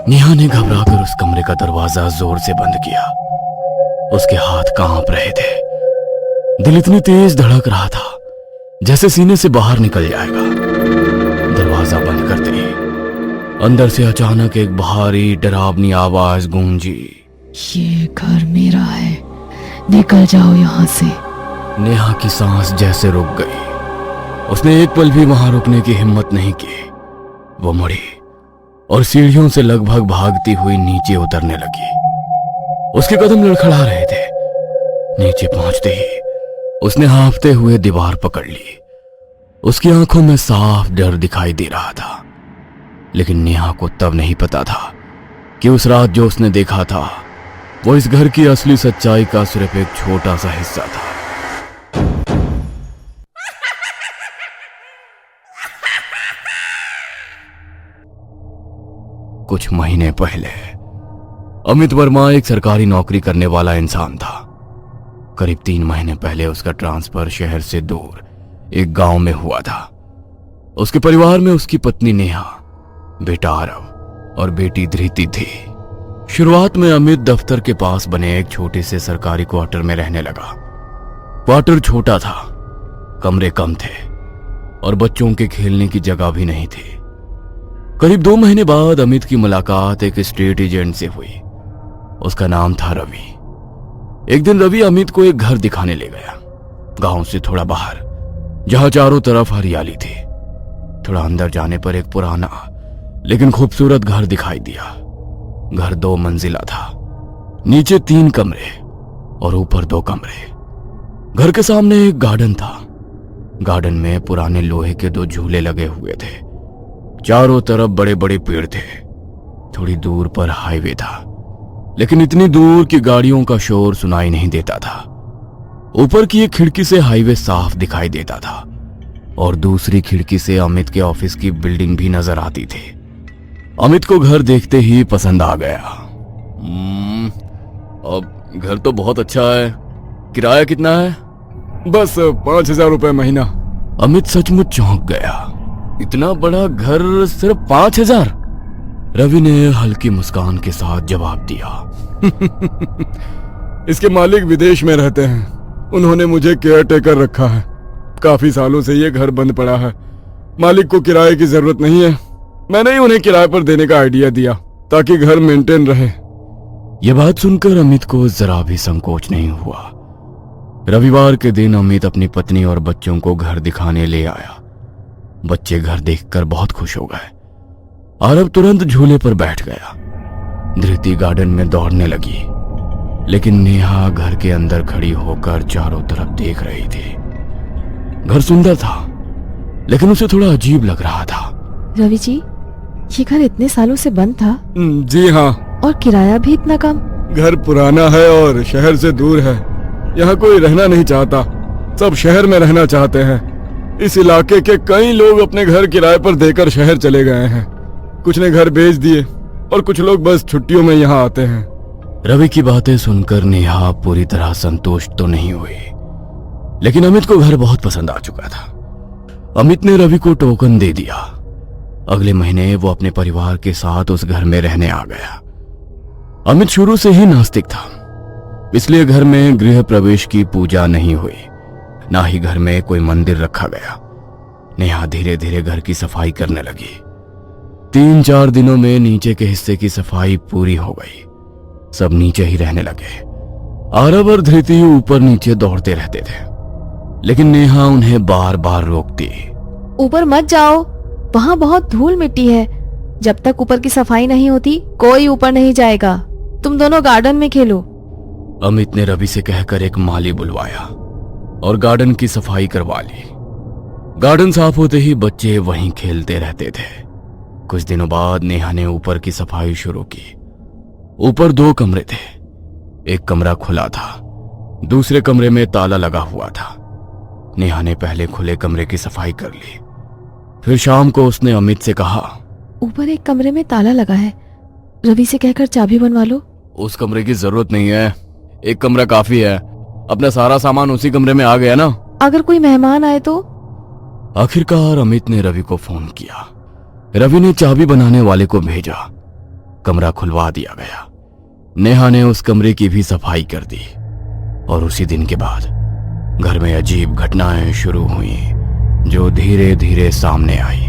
नेहा ने घबराकर उस कमरे का दरवाजा जोर से बंद किया। उसके हाथ कांप रहे थे। दिल इतनी तेज धड़क रहा था जैसे सीने से बाहर निकल जाएगा। दरवाजा बंद करते ही अंदर से अचानक एक भारी डरावनी आवाज गूंजी। ये घर मेरा है, निकल जाओ यहाँ से। नेहा की सांस जैसे रुक गई। उसने एक पल भी वहां रुकने की हिम्मत नहीं की। वो मुड़ी और सीढ़ियों से लगभग भागती हुई नीचे उतरने लगी। उसके कदम लड़खड़ा रहे थे। नीचे पहुंचते ही उसने हाँफते हुए दीवार पकड़ ली। उसकी आंखों में साफ डर दिखाई दे रहा था, लेकिन नेहा को तब नहीं पता था कि उस रात जो उसने देखा था वो इस घर की असली सच्चाई का सिर्फ एक छोटा सा हिस्सा था। कुछ महीने पहले अमित वर्मा एक सरकारी नौकरी करने वाला इंसान था। करीब 3 महीने पहले उसका ट्रांसफर शहर से दूर एक गांव में हुआ था। उसके परिवार में उसकी पत्नी नेहा, बेटा आरव और बेटी धृति थी। शुरुआत में अमित दफ्तर के पास बने एक छोटे से सरकारी क्वार्टर में रहने लगा। क्वार्टर छोटा था, कमरे कम थे और बच्चों के खेलने की जगह भी नहीं थी। करीब 2 महीने बाद अमित की मुलाकात एक स्टेट एजेंट से हुई। उसका नाम था रवि। एक दिन रवि अमित को एक घर दिखाने ले गया, गांव से थोड़ा बाहर, जहां चारों तरफ हरियाली थी। थोड़ा अंदर जाने पर एक पुराना लेकिन खूबसूरत घर दिखाई दिया। घर 2 मंजिला था, नीचे 3 कमरे और ऊपर 2 कमरे। घर के सामने एक गार्डन था। गार्डन में पुराने लोहे के 2 झूले लगे हुए थे। चारों तरफ बड़े बड़े पेड़ थे। थोड़ी दूर पर हाईवे था, लेकिन इतनी दूर कि गाड़ियों का शोर सुनाई नहीं देता था। ऊपर की एक खिड़की से हाईवे साफ दिखाई देता था और दूसरी खिड़की से अमित के ऑफिस की बिल्डिंग भी नजर आती थी। अमित को घर देखते ही पसंद आ गया। अब घर तो बहुत अच्छा है। किराया कितना है? बस 5,000 रुपए महीना। अमित सचमुच चौंक गया। इतना बड़ा घर सिर्फ 5,000? रवि ने हल्की मुस्कान के साथ जवाब दिया। इसके मालिक विदेश में रहते हैं। उन्होंने मुझे केयर टेकर रखा है। काफी सालों से ये घर बंद पड़ा है। मालिक को किराए की जरूरत नहीं है। मैंने ही उन्हें किराए पर देने का आइडिया दिया ताकि घर मेंटेन रहे। यह बात सुनकर अमित को जरा भी संकोच नहीं हुआ। रविवार के दिन अमित अपनी पत्नी और बच्चों को घर दिखाने ले आया। बच्चे घर देखकर बहुत खुश हो गए। आरव तुरंत झूले पर बैठ गया। धृति गार्डन में दौड़ने लगी, लेकिन नेहा घर के अंदर खड़ी होकर चारों तरफ देख रही थी। घर सुंदर था, लेकिन उसे थोड़ा अजीब लग रहा था। रवि जी, ये घर इतने सालों से बंद था? जी हाँ। और किराया भी इतना कम? घर पुराना है और शहर से दूर है। यहाँ कोई रहना नहीं चाहता। सब शहर में रहना चाहते हैं। इस इलाके के कई लोग अपने घर किराए पर देकर शहर चले गए हैं। कुछ ने घर बेच दिए और कुछ लोग बस छुट्टियों में यहाँ आते हैं। रवि की बातें सुनकर नेहा पूरी तरह संतुष्ट तो नहीं हुई, लेकिन अमित को घर बहुत पसंद आ चुका था। अमित ने रवि को टोकन दे दिया। अगले महीने वो अपने परिवार के साथ उस घर में रहने आ गया। अमित शुरू से ही नास्तिक था, इसलिए घर में गृह प्रवेश की पूजा नहीं हुई, ना ही घर में कोई मंदिर रखा गया। नेहा धीरे धीरे घर की सफाई करने लगी। 3-4 दिनों में नीचे के हिस्से की सफाई पूरी हो गई। सब नीचे ही रहने लगे। आरव और धृति ऊपर नीचे दौड़ते रहते थे, लेकिन नेहा उन्हें बार बार रोकती। ऊपर मत जाओ, वहाँ बहुत धूल मिट्टी है। जब तक ऊपर की सफाई नहीं होती कोई ऊपर नहीं जाएगा। तुम दोनों गार्डन में खेलो। अमित ने रवि से कहकर एक माली बुलवाया और गार्डन की सफाई करवा ली। गार्डन साफ होते ही बच्चे वहीं खेलते रहते थे। कुछ दिनों बाद नेहा ने ऊपर की सफाई शुरू की। ऊपर 2 कमरे थे। एक कमरा खुला था, दूसरे कमरे में ताला लगा हुआ था। नेहा ने पहले खुले कमरे की सफाई कर ली। फिर शाम को उसने अमित से कहा, ऊपर एक कमरे में ताला लगा है, रवि से कहकर चाबी बनवा लो। उस कमरे की जरूरत नहीं है, एक कमरा काफी है। अपना सारा सामान उसी कमरे में आ गया ना। अगर कोई मेहमान आए तो? आखिरकार अमित ने रवि को फोन किया। रवि ने चाबी बनाने वाले को भेजा। कमरा खुलवा दिया गया। नेहा ने उस कमरे की भी सफाई कर दी और उसी दिन के बाद घर में अजीब घटनाएं शुरू हुई जो धीरे धीरे सामने आई।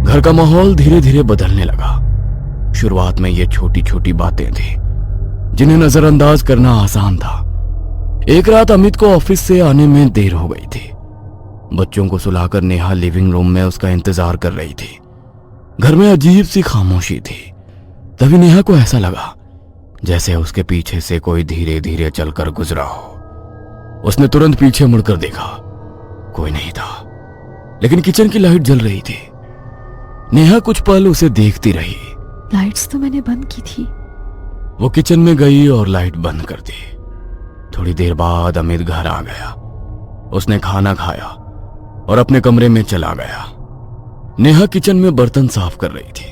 घर का माहौल धीरे धीरे बदलने लगा। शुरुआत में ये छोटी छोटी बातें थी जिन्हें नजरअंदाज करना आसान था। एक रात अमित को ऑफिस से आने में देर हो गई थी। बच्चों को सुलाकर नेहा लिविंग रूम में उसका इंतजार कर रही थी। घर में अजीब सी खामोशी थी। तभी नेहा को ऐसा लगा जैसे उसके पीछे से कोई धीरे धीरे चलकर गुजरा हो। उसने तुरंत पीछे मुड़कर देखा, कोई नहीं था, लेकिन किचन की लाइट जल रही थी। नेहा कुछ पल उसे देखती रही। लाइट्स तो मैंने बंद की थी। वो किचन में गई और लाइट बंद कर दी। थोड़ी देर बाद अमित घर आ गया। उसने खाना खाया और अपने कमरे में चला गया। नेहा किचन में बर्तन साफ कर रही थी।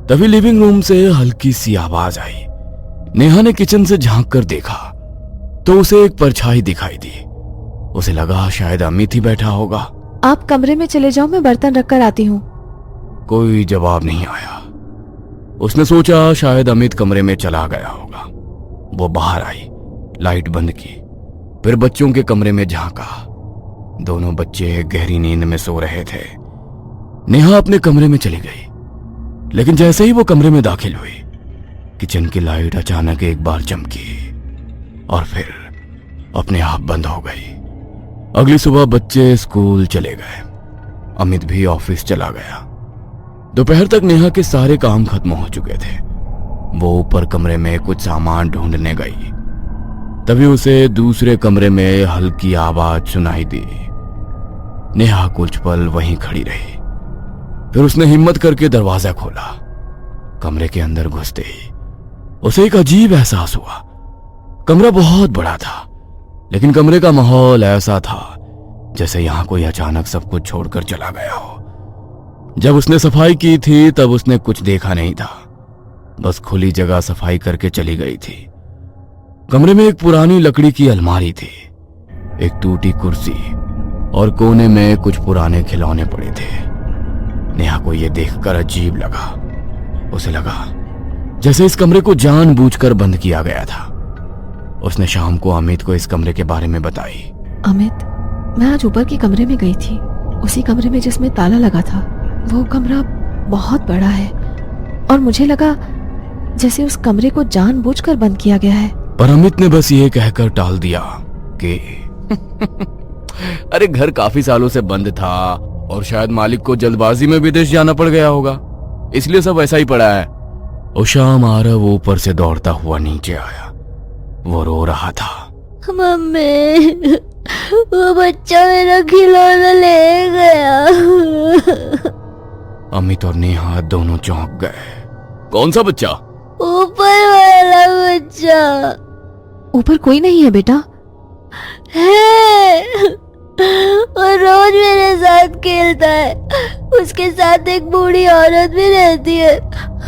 तभी लिविंग रूम से हल्की सी आवाज आई। नेहा ने किचन से झांक कर देखा तो उसे एक परछाई दिखाई दी। उसे लगा शायद अमित ही बैठा होगा। आप कमरे में चले जाओ, मैं बर्तन रख कर आती हूँ। कोई जवाब नहीं आया। उसने सोचा शायद अमित कमरे में चला गया होगा। वो बाहर आई, लाइट बंद की, फिर बच्चों के कमरे में झांका। दोनों बच्चे गहरी नींद में सो रहे थे। नेहा अपने कमरे में चली गई, लेकिन जैसे ही वो कमरे में दाखिल हुई, किचन की लाइट अचानक एक बार चमकी और फिर अपने आप बंद हो गई। अगली सुबह बच्चे स्कूल चले गए। अमित भी ऑफिस चला गया। दोपहर तक नेहा के सारे काम खत्म हो चुके थे। वो ऊपर कमरे में कुछ सामान ढूंढने गई। तभी उसे दूसरे कमरे में हल्की आवाज सुनाई दी। नेहा कुछ पल वहीं खड़ी रही। फिर उसने हिम्मत करके दरवाजा खोला। कमरे के अंदर घुसते ही उसे एक अजीब एहसास हुआ। कमरा बहुत बड़ा था, लेकिन कमरे का माहौल ऐसा था जैसे यहां कोई अचानक सब कुछ छोड़कर चला गया हो। जब उसने सफाई की थी तब उसने कुछ देखा नहीं था, बस खुली जगह सफाई करके चली गई थी। कमरे में एक पुरानी लकड़ी की अलमारी थी, एक टूटी कुर्सी और कोने में कुछ पुराने खिलौने पड़े थे। नेहा को यह देखकर अजीब लगा। उसे लगा जैसे इस कमरे को जानबूझकर बंद किया गया था। उसने शाम को अमित को इस कमरे के बारे में बताई। अमित, मैं आज ऊपर के कमरे में गई थी, उसी कमरे में जिसमें ताला लगा था। वो कमरा बहुत बड़ा है और मुझे लगा जैसे उस कमरे को जानबूझकर बंद किया गया है। पर अमित ने बस ये कहकर टाल दिया कि अरे घर काफी सालों से बंद था और शायद मालिक को जल्दबाजी में विदेश जाना पड़ गया होगा, इसलिए सब ऐसा ही पड़ा है। और शाम आरव ऊपर से दौड़ता हुआ नीचे आया। वो रो रहा था। मम्मी, वो बच्चा मेरा खिलौना ले गया। अमित और नेहा दोनों चौंक गए। कौन सा बच्चा? ऊपर वाला बच्चा। ऊपर कोई नहीं है बेटा? है, वो रोज मेरे साथ खेलता है। उसके साथ एक बूढ़ी औरत भी रहती है।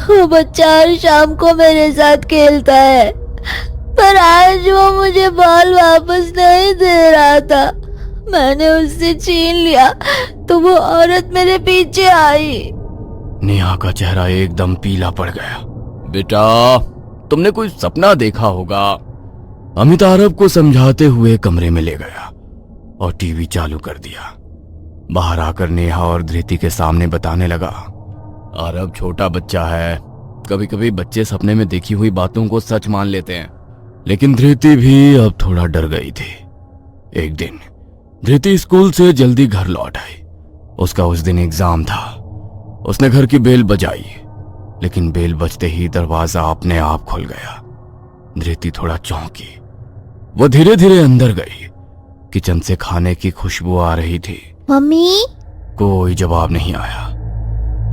वो बच्चा हर शाम को मेरे साथ खेलता है, पर आज वो मुझे बॉल वापस नहीं दे रहा था। मैंने उससे छीन लिया तो वो औरत मेरे पीछे आई। नेहा का चेहरा एकदम पीला पड़ गया। बेटा, तुमने कोई सपना देखा होगा। अमित आरव को समझाते हुए कमरे में ले गया और टीवी चालू कर दिया। बाहर आकर नेहा और धृति के सामने बताने लगा, आरव छोटा बच्चा है, कभी कभी बच्चे सपने में देखी हुई बातों को सच मान लेते हैं। लेकिन धृति भी अब थोड़ा डर गई थी। एक दिन धृति स्कूल से जल्दी घर लौट आई। उसका उस दिन एग्जाम था। उसने घर की बेल बजाई, लेकिन बेल बजते ही दरवाजा अपने आप खुल गया। धृति थोड़ा चौंकी। वो धीरे धीरे अंदर गई। किचन से खाने की खुशबू आ रही थी। मम्मी, कोई जवाब नहीं आया।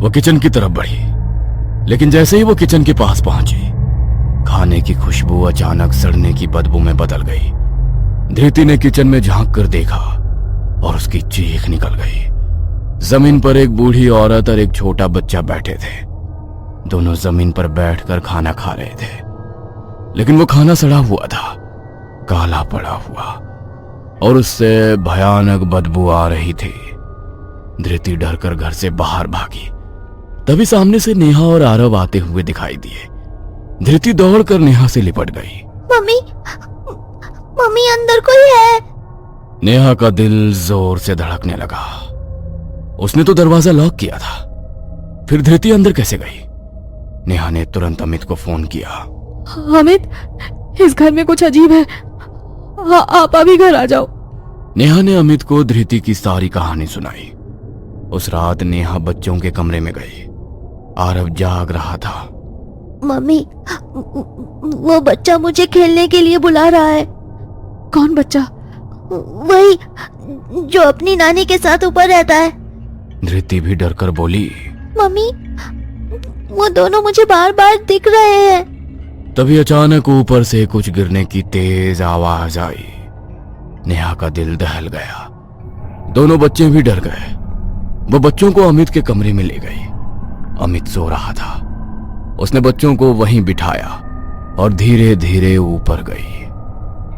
वो किचन की तरफ बढ़ी, लेकिन जैसे ही वो किचन के पास पहुंची, खाने की खुशबू अचानक सड़ने की बदबू में बदल गई। धृति ने किचन में झांक कर देखा और उसकी चीख निकल गई। जमीन पर एक बूढ़ी औरत और एक छोटा बच्चा बैठे थे। दोनों जमीन पर बैठकर खाना खा रहे थे, लेकिन वो खाना सड़ा हुआ था, काला पड़ा हुआ, और उससे भयानक बदबू आ रही थी। धृति डरकर घर से बाहर भागी। तभी सामने से नेहा और आरव आते हुए दिखाई दिए। धृति दौड़कर नेहा से लिपट गई। मम्मी, मम्मी अंदर कोई है। नेहा का दिल जोर से धड़कने लगा। उसने तो दरवाजा लॉक किया था, फिर धृति अंदर कैसे गई? नेहा ने तुरंत अमित को फोन किया। अमित, इस घर में कुछ अजीब है, आप अभी घर आ जाओ। नेहा ने अमित को धृति की सारी कहानी सुनाई। उस रात नेहा बच्चों के कमरे में गई। आरव जाग रहा था। मम्मी, वो बच्चा मुझे खेलने के लिए बुला रहा है। कौन बच्चा? वही जो अपनी नानी के साथ ऊपर रहता है। धृति भी डरकर बोली। मम्मी, वो दोनों मुझे बार बार दिख रहे हैं। तभी अचानक ऊपर से कुछ गिरने की तेज आवाज आई। नेहा का दिल दहल गया। दोनों बच्चे भी डर गए। वो बच्चों को अमित के कमरे में ले गई। अमित सो रहा था। उसने बच्चों को वहीं बिठाया और धीरे धीरे ऊपर गई।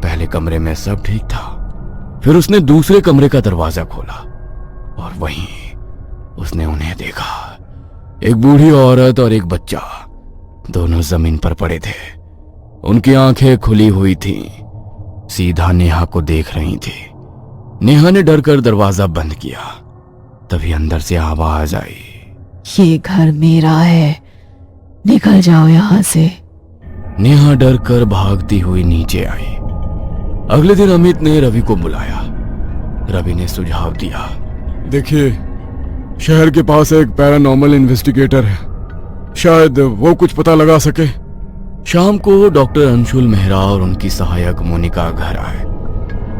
पहले कमरे में सब ठीक था, फिर उसने दूसरे कमरे का दरवाजा खोला और वहीं उसने उन्हें देखा। एक बूढ़ी औरत और एक बच्चा दोनों जमीन पर पड़े थे। उनकी आंखें खुली हुई थीं, सीधा नेहा को देख रही थी। नेहा ने डरकर दरवाजा बंद किया। तभी अंदर से आवाज आई। ये घर मेरा है, निकल जाओ यहां से। नेहा डरकर भागती हुई नीचे आई। अगले दिन अमित ने रवि को बुलाया। रवि ने सुझाव दिया। देखिए, शहर के पास एक पैरानॉर्मल इन्वेस्टिगेटर है, शायद वो कुछ पता लगा सके। शाम को डॉक्टर अंशुल मेहरा और उनकी सहायक मोनिका घर आए।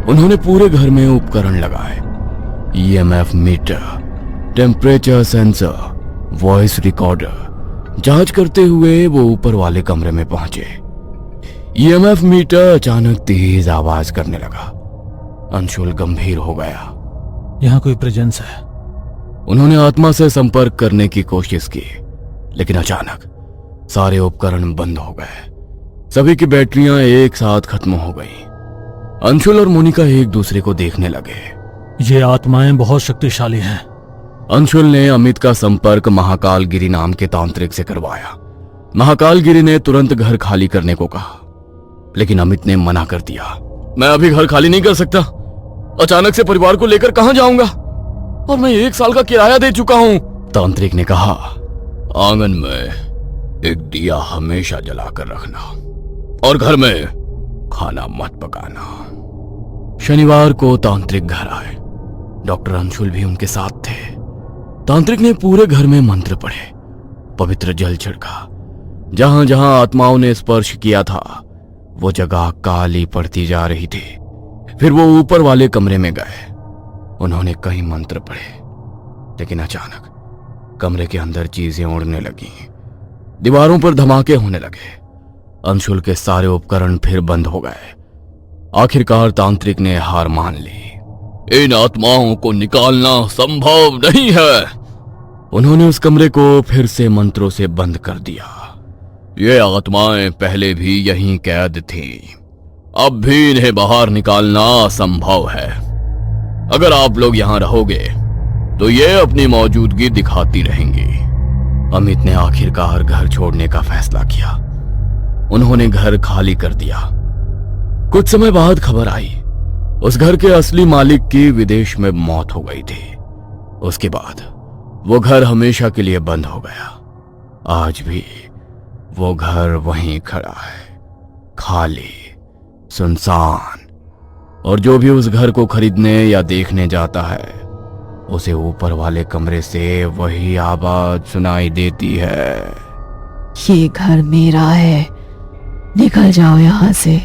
उन्होंने पूरे घर में उपकरण लगाए। EMF meter, temperature sensor, voice recorder. जांच करते हुए वो ऊपर वाले कमरे में पहुंचे। ईएमएफ मीटर अचानक तेज आवाज करने लगा। अंशुल गंभीर हो गया। यहाँ कोई प्रेजेंस है। उन्होंने आत्मा से संपर्क करने की कोशिश की, लेकिन अचानक सारे उपकरण बंद हो गए। सभी की बैटरियां एक साथ खत्म हो गईं। अंशुल और मोनिका एक दूसरे को देखने लगे। ये आत्माएं बहुत शक्तिशाली हैं। अंशुल ने अमित का संपर्क महाकाल गिरी नाम के तांत्रिक से करवाया। महाकाल गिरी ने तुरंत घर खाली करने को कहा, लेकिन अमित ने मना कर दिया। मैं अभी घर खाली नहीं कर सकता। अचानक से परिवार को लेकर कहां जाऊंगा, और मैं 1 साल का किराया दे चुका हूं। तांत्रिक ने कहा, आंगन में एक दिया हमेशा जलाकर रखना और घर में खाना मत पकाना। शनिवार को तांत्रिक घर आए। डॉक्टर अंशुल भी उनके साथ थे। तांत्रिक ने पूरे घर में मंत्र पढ़े, पवित्र जल छिड़का। जहां जहां आत्माओं ने स्पर्श किया था वो जगह काली पड़ती जा रही थी। फिर वो ऊपर वाले कमरे में गए। उन्होंने कई मंत्र पढ़े, लेकिन अचानक कमरे के अंदर चीजें उड़ने लगी। दीवारों पर धमाके होने लगे। अंशुल के सारे उपकरण फिर बंद हो गए। आखिरकार तांत्रिक ने हार मान ली। इन आत्माओं को निकालना संभव नहीं है। उन्होंने उस कमरे को फिर से मंत्रों से बंद कर दिया। ये आत्माएं पहले भी यहीं कैद थीं। अब भी इन्हें बाहर निकालना असंभव है। अगर आप लोग यहां रहोगे तो ये अपनी मौजूदगी दिखाती रहेंगी। अमित ने आखिरकार घर छोड़ने का फैसला किया। उन्होंने घर खाली कर दिया। कुछ समय बाद खबर आई, उस घर के असली मालिक की विदेश में मौत हो गई थी। उसके बाद वो घर हमेशा के लिए बंद हो गया। आज भी वो घर वहीं खड़ा है, खाली, सुनसान। और जो भी उस घर को खरीदने या देखने जाता है उसे ऊपर वाले कमरे से वही आवाज सुनाई देती है। ये घर मेरा है, निकल जाओ यहां से।